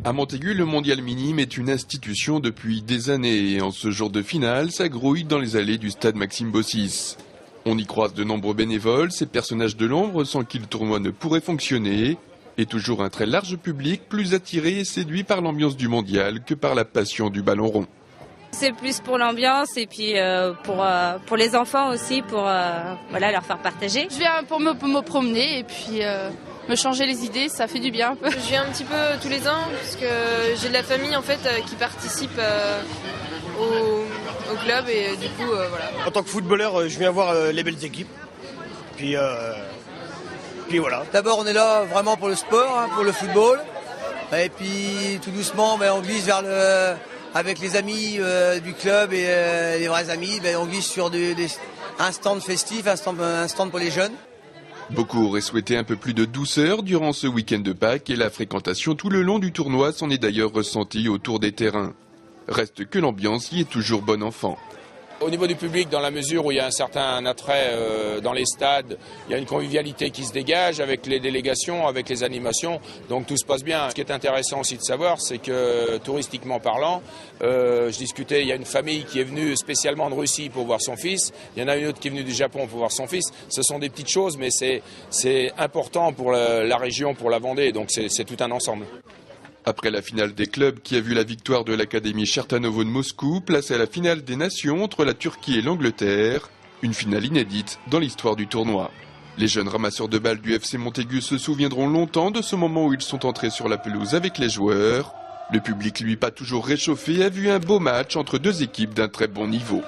À Montaigu, le mondial minime est une institution depuis des années et en ce jour de finale, ça grouille dans les allées du stade Maxime Bossis. On y croise de nombreux bénévoles, ces personnages de l'ombre sans qui le tournoi ne pourrait fonctionner, et toujours un très large public plus attiré et séduit par l'ambiance du mondial que par la passion du ballon rond. C'est plus pour l'ambiance et puis pour les enfants aussi, pour leur faire partager. Je viens pour me promener et puis me changer les idées, ça fait du bien. Je viens un petit peu tous les ans parce que j'ai de la famille en fait qui participe au club et du coup voilà. En tant que footballeur, je viens voir les belles équipes. Puis voilà. D'abord on est là vraiment pour le sport, pour le football. Et puis tout doucement on glisse vers avec les amis du club et les vrais amis, on glisse sur un stand festif, un stand pour les jeunes. Beaucoup auraient souhaité un peu plus de douceur durant ce week-end de Pâques et la fréquentation tout le long du tournoi s'en est d'ailleurs ressentie autour des terrains. Reste que l'ambiance y est toujours bon enfant. Au niveau du public, dans la mesure où il y a un certain attrait dans les stades, il y a une convivialité qui se dégage avec les délégations, avec les animations, donc tout se passe bien. Ce qui est intéressant aussi de savoir, c'est que touristiquement parlant, je discutais, il y a une famille qui est venue spécialement de Russie pour voir son fils, il y en a une autre qui est venue du Japon pour voir son fils. Ce sont des petites choses, mais c'est important pour la région, pour la Vendée, donc c'est tout un ensemble. Après la finale des clubs qui a vu la victoire de l'Académie Chertanovo de Moscou, place à la finale des nations entre la Turquie et l'Angleterre, une finale inédite dans l'histoire du tournoi. Les jeunes ramasseurs de balles du FC Montaigu se souviendront longtemps de ce moment où ils sont entrés sur la pelouse avec les joueurs. Le public, lui, pas toujours réchauffé, a vu un beau match entre deux équipes d'un très bon niveau.